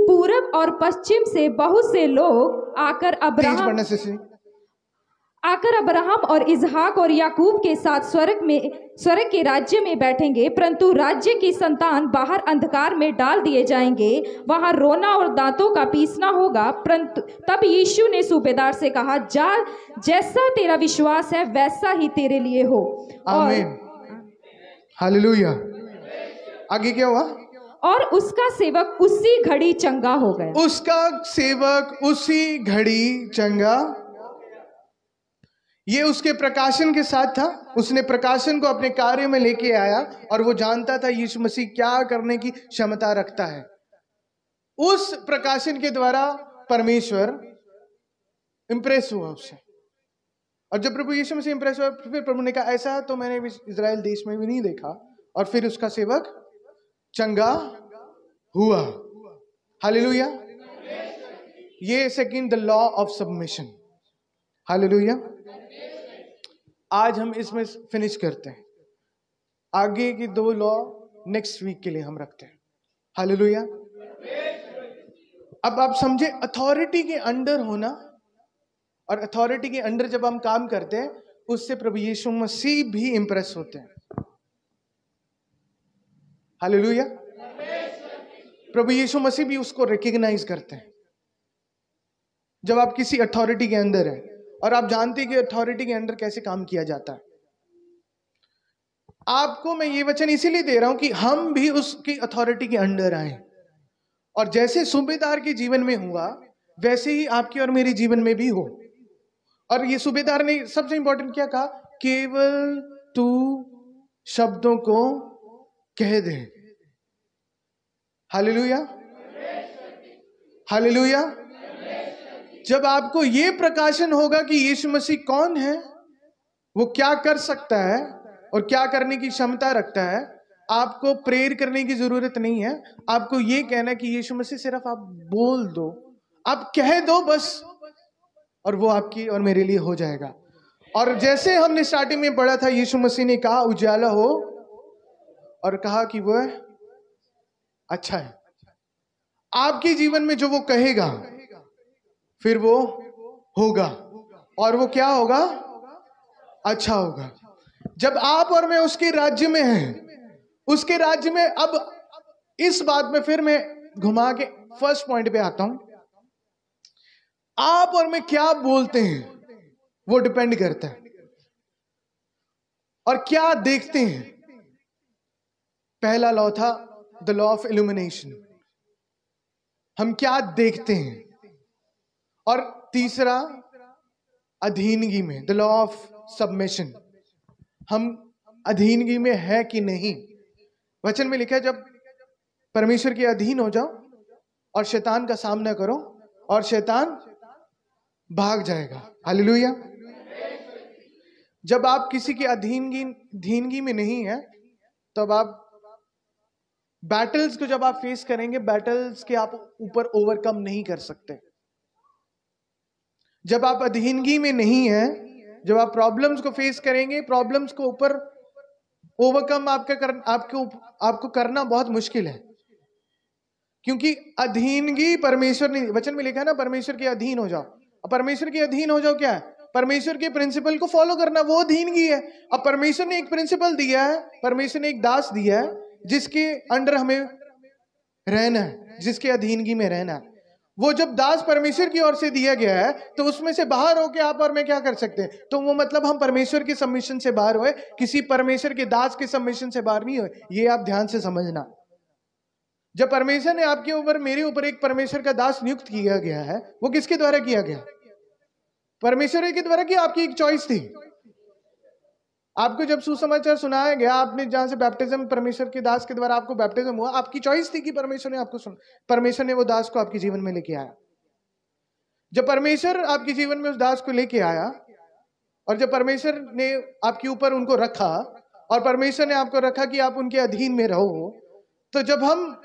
पूरब और पश्चिम से बहुत से लोग आकर अब्राहम और इसहाक और याकूब के साथ स्वर्ग के राज्य में बैठेंगे, परंतु राज्य की संतान बाहर अंधकार में डाल दिए जाएंगे, वहां रोना और दांतों का पीसना होगा। परंतु तब यीशु ने सूबेदार से कहा, जा, जैसा तेरा विश्वास है वैसा ही तेरे लिए हो। आमीन। हालेलुया। आगे क्या हुआ? और उसका सेवक उसी घड़ी चंगा हो गया। उसका सेवक उसी घड़ी चंगा। ये उसके प्रकाशन के साथ था। उसने प्रकाशन को अपने कार्य में लेके आया और वो जानता था यीशु मसीह क्या करने की क्षमता रखता है। उस प्रकाशन के द्वारा परमेश्वर इंप्रेस हुआ उससे। और जब प्रभु यीशु मसीह इंप्रेस हुआ, फिर प्रभु ने कहा, ऐसा तो मैंने इजराइल देश में भी नहीं देखा। और फिर उसका सेवक चंगा हुआ। हालेलुया। ये second, the law of submission. Hallelujah. आज हम इसमें फिनिश करते हैं। आगे की 2 लॉ नेक्स्ट वीक के लिए हम रखते हैं। हालेलुया। अब आप समझे, अथॉरिटी के अंडर होना और अथॉरिटी के अंडर जब हम काम करते हैं, उससे प्रभु यीशु मसीह भी इंप्रेस होते हैं। हालेलुया। प्रभु यीशु मसीह भी उसको रिकॉग्नाइज करते हैं। जब आप किसी अथॉरिटी के अंदर हैं और आप जानते हैं कि अथॉरिटी के अंडर कैसे काम किया जाता है। आपको मैं ये वचन इसीलिए दे रहा हूं कि हम भी उसकी अथॉरिटी के अंडर आए। और जैसे सूबेदार के जीवन में हुआ, वैसे ही आपके और मेरे जीवन में भी हो। और ये सूबेदार ने सबसे इंपॉर्टेंट क्या कहा? केवल तू शब्दों को कह दे। हालेलुया। हालेलुया। जब आपको ये प्रकाशन होगा कि यीशु मसीह कौन है, वो क्या कर सकता है और क्या करने की क्षमता रखता है, आपको प्रेयर करने की जरूरत नहीं है। आपको ये कहना है कि यीशु मसीह, सिर्फ आप बोल दो, आप कह दो बस, और वो आपकी और मेरे लिए हो जाएगा। और जैसे हमने स्टार्टिंग में पढ़ा था, यीशु मसीह ने कहा उजाला हो, और कहा कि वह अच्छा है। आपके जीवन में जो वो कहेगा फिर वो होगा। और वो क्या होगा? अच्छा होगा। जब आप और मैं उसके राज्य में हैं, उसके राज्य में, अब इस बात में फिर मैं घुमा के फर्स्ट पॉइंट पे आता हूं। आप और मैं क्या बोलते हैं वो डिपेंड करता है, और क्या देखते हैं। पहला लॉ था द लॉ ऑफ इल्यूमिनेशन, हम क्या देखते हैं। और तीसरा अधीनगी में, द लॉ ऑफ सबमिशन, हम अधीनगी में है कि नहीं। वचन में लिखा है जब परमेश्वर के अधीन हो जाओ और शैतान का सामना करो और शैतान भाग जाएगा। हालेलुया। जब आप किसी की अधीनगी में नहीं है, तब आप बैटल्स को जब आप फेस करेंगे, बैटल्स के आप ऊपर ओवरकम नहीं कर सकते। जब आप अधीनगी में नहीं है, जब आप प्रॉब्लम्स को फेस करेंगे, प्रॉब्लम्स को ऊपर ओवरकम आपको करना बहुत मुश्किल है, क्योंकि अधीनगी परमेश्वर ने, वचन में लिखा है ना, परमेश्वर के अधीन हो जाओ। अब परमेश्वर के अधीन हो जाओ क्या है? परमेश्वर के प्रिंसिपल को फॉलो करना, वो अधीनगी है। अब परमेश्वर ने एक प्रिंसिपल दिया है, परमेश्वर ने एक दास दिया है जिसके अंडर हमें रहना है, जिसके अधीनगी में रहना है। वो जब दास परमेश्वर की ओर से दिया गया है, तो उसमें से बाहर होके आप और मैं क्या कर सकते हैं? तो वो मतलब हम परमेश्वर के सबमिशन से बाहर हुए, किसी परमेश्वर के दास के सबमिशन से बाहर नहीं हुए। ये आप ध्यान से समझना। जब परमेश्वर ने आपके ऊपर, मेरे ऊपर एक परमेश्वर का दास नियुक्त किया गया है, वो किसके द्वारा किया गया? परमेश्वर के द्वारा। कि आपकी एक चॉइस थी। आपको जब सुसमाचार सुनाया गया, आपने जहां से बैप्टिज्म, परमेश्वर के दास के द्वारा आपको बैप्टिज्म हुआ, आपकी चॉइस थी कि परमेश्वर ने आपको परमेश्वर ने वो दास को आपके जीवन में लेके आया। जब परमेश्वर आपके जीवन में उस दास को लेके आया, और जब परमेश्वर ने आपके ऊपर उनको रखा, और परमेश्वर ने आपको रखा कि आप उनके अधीन में रहो, तो जब हम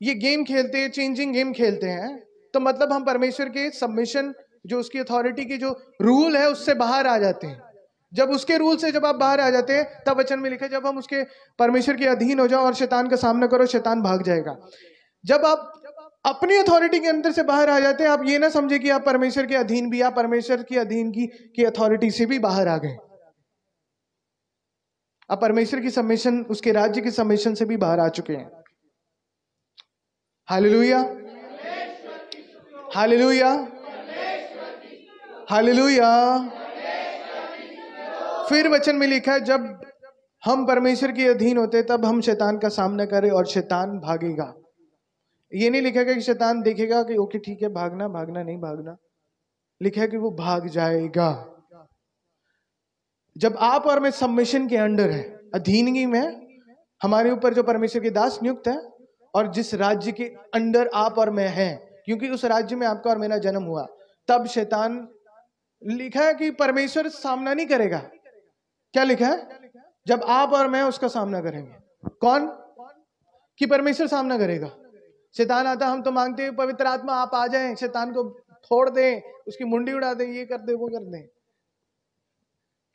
ये गेम खेलते हैं, चेंजिंग गेम खेलते हैं, तो मतलब हम परमेश्वर के सबमिशन, जो उसकी अथॉरिटी की जो रूल है, उससे बाहर आ जाते हैं। जब उसके रूल से जब आप बाहर आ जाते हैं, तब वचन में लिखा है जब हम उसके परमेश्वर के अधीन हो जाओ और शैतान का सामना करो, शैतान भाग जाएगा। जब आप अपनी अथॉरिटी के अंदर से बाहर आ जाते हैं, आप ये ना समझे कि आप परमेश्वर के अधीन भी, आप परमेश्वर की अधीन की अथॉरिटी से भी बाहर आ गए। आप परमेश्वर की सबमिशन, उसके राज्य की सबमिशन से भी बाहर आ चुके हैं। Hallelujah, hallelujah, hallelujah. फिर वचन में लिखा है जब हम परमेश्वर के अधीन होते, तब हम शैतान का सामना करें और शैतान भागेगा। ये नहीं लिखा कि शैतान देखेगा कि ओके ठीक है, भागना भागना, नहीं भागना। लिखा है कि वो भाग जाएगा। जब आप और मैं सबमिशन के अंडर है, अधीनगी में, हमारे ऊपर जो परमेश्वर के दास नियुक्त है, और जिस राज्य के अंडर आप और मैं हैं, क्योंकि उस राज्य में आपका और मेरा जन्म हुआ, तब शैतान, लिखा है कि परमेश्वर सामना नहीं करेगा। क्या लिखा है? जब आप और मैं उसका सामना करेंगे। कौन? कि परमेश्वर सामना करेगा। शैतान आता, हम तो मांगते हैं पवित्र आत्मा आप आ जाएं, शैतान को फोड़ दें, उसकी मुंडी उड़ा दें, ये कर दे, वो कर दें,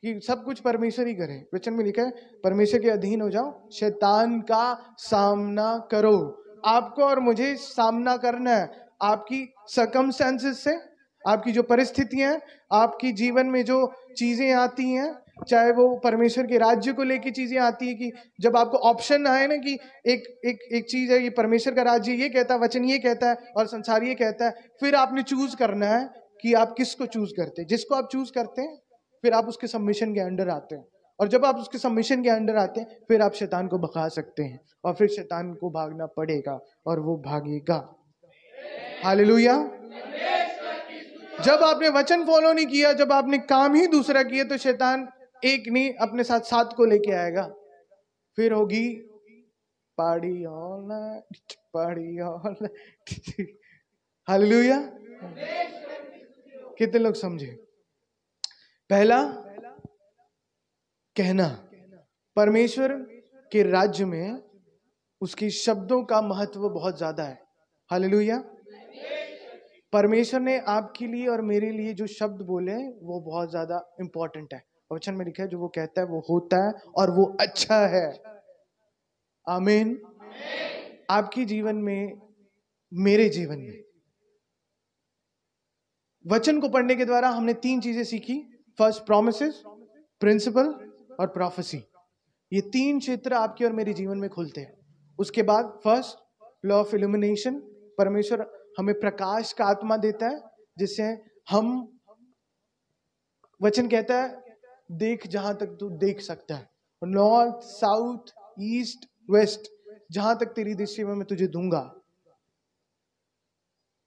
कि सब कुछ परमेश्वर ही करे। वचन में लिखा है परमेश्वर के अधीन हो जाओ, शैतान का सामना करो। आपको और मुझे सामना करना है आपकी सर्कमस्टेंसेस से, आपकी जो परिस्थितियां, आपकी जीवन में जो चीजें आती हैं, चाहे वो परमेश्वर के राज्य को लेके चीजें आती है, कि जब आपको ऑप्शन आए ना कि एक चीज है, ये परमेश्वर का राज्य ये कहता है, वचन ये कहता है, और संसार ये कहता है, फिर आपने चूज करना है कि आप किसको चूज करते हैं। जिसको आप चूज करते हैं, फिर आप उसके सबमिशन के अंडर आते हैं, और जब आप उसके सबमिशन के अंडर आते हैं, फिर आप शैतान को भगा सकते हैं, और फिर शैतान को भागना पड़ेगा और वो भागेगा। हालेलुया। जब आपने वचन फॉलो नहीं किया, जब आपने काम ही दूसरा किया, तो शैतान एक नहीं, अपने साथ 7 को लेके आएगा। फिर होगी party all night, party all night. Hallelujah. कितने लोग समझे? पहला, कहना। परमेश्वर के राज्य में उसके शब्दों का महत्व बहुत ज्यादा है। हालेलुया। परमेश्वर ने आपके लिए और मेरे लिए जो शब्द बोले, वो बहुत ज्यादा इंपॉर्टेंट है। वचन में लिखा है जो वो कहता है वो होता है, और वो अच्छा है। आमीन। आपके जीवन में, मेरे जीवन में, वचन को पढ़ने के द्वारा हमने 3 चीजें सीखी। फर्स्ट प्रॉमिसेस, प्रिंसिपल और प्रोफेसी। ये 3 क्षेत्र आपके और मेरे जीवन में खुलते हैं। उसके बाद फर्स्ट लॉ ऑफ इल्यूमिनेशन, परमेश्वर हमें प्रकाश का आत्मा देता है जिससे हम, वचन कहता है देख जहां तक तू देख सकता है, नॉर्थ साउथ ईस्ट वेस्ट, जहां तक तेरी दृष्टि में मैं तुझे दूंगा,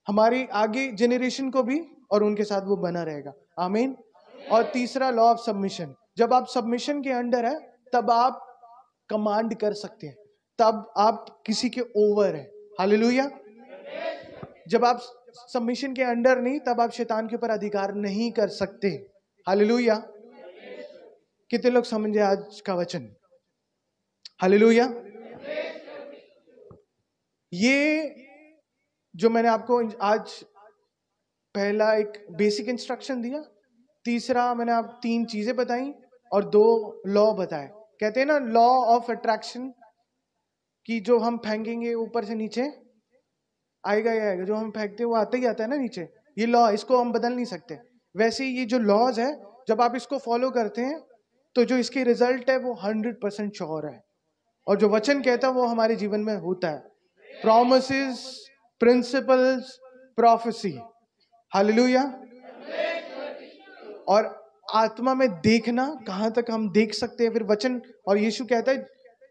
हमारी आगे जेनरेशन को भी, और उनके साथ वो बना रहेगा। आमीन। और तीसरा लॉ ऑफ सबमिशन, जब आप सबमिशन के अंडर है तब आप कमांड कर सकते हैं, तब आप किसी के ओवर है। हालेलुया। जब आप सबमिशन के अंडर नहीं, तब आप शैतान के ऊपर अधिकार नहीं कर सकते। हालेलुया। कितने लोग समझे आज का वचन? हालेलुया। ये जो मैंने आपको आज पहला एक बेसिक इंस्ट्रक्शन दिया, तीसरा मैंने आप 3 चीजें बताई और 2 लॉ बताए। कहते हैं ना लॉ ऑफ अट्रैक्शन, कि जो हम फेंकेंगे ऊपर से नीचे आएगा ही आएगा, जो हम फेंकते हैं वो आता ही आता है ना नीचे। ये लॉ, इसको हम बदल नहीं सकते। वैसे ही ये जो लॉज है, जब आप इसको फॉलो करते हैं तो जो इसके रिजल्ट है वो 100% श्योर है, और जो वचन कहता है वो हमारे जीवन में होता है। Promises, principles, prophecy. हालेलुया। और आत्मा में देखना, कहां तक हम देख सकते हैं। फिर वचन और यीशु कहता है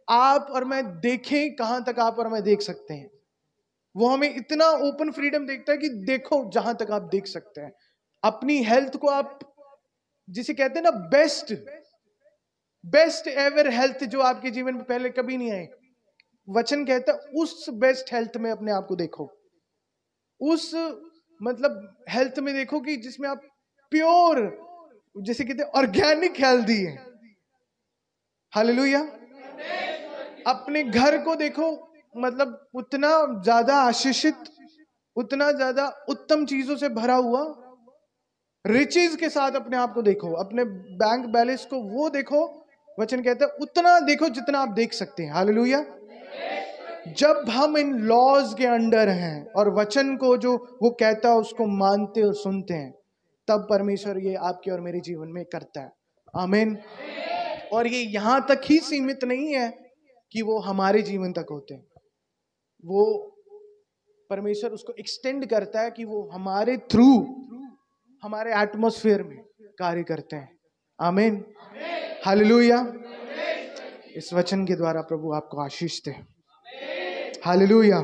आप और मैं देखें, कहां तक आप और मैं देख सकते हैं। वो हमें इतना ओपन फ्रीडम देखता है कि देखो जहां तक आप देख सकते हैं। अपनी हेल्थ को आप, जिसे कहते हैं ना बेस्ट एवर हेल्थ, जो आपके जीवन में पहले कभी नहीं आई, वचन कहता है उस बेस्ट हेल्थ में अपने आप को देखो। उस मतलब हेल्थ में देखो कि जिसमें आप प्योर, जैसे कहते हैं ऑर्गेनिक हेल्दी है। हालेलुया। अपने घर को देखो, मतलब उतना ज्यादा आशीषित, उतना ज्यादा उत्तम चीजों से भरा हुआ, रिचेज के साथ अपने आप को देखो। अपने बैंक बैलेंस को वो देखो, वचन कहता है उतना देखो जितना आप देख सकते हैं। हालेलुया। जब हम इन लॉज के अंडर हैं और वचन को जो वो कहता है उसको मानते और सुनते हैं, तब परमेश्वर ये आपके और मेरे जीवन में करता है। आमीन। और ये यहां तक ही सीमित नहीं है कि वो हमारे जीवन तक होते हैं, वो परमेश्वर उसको एक्सटेंड करता है कि वो हमारे थ्रू हमारे एटमॉस्फेयर में कार्य करते हैं। आमीन। हालेलुया। इस वचन के द्वारा प्रभु आपको आशीष दे। हालेलुया।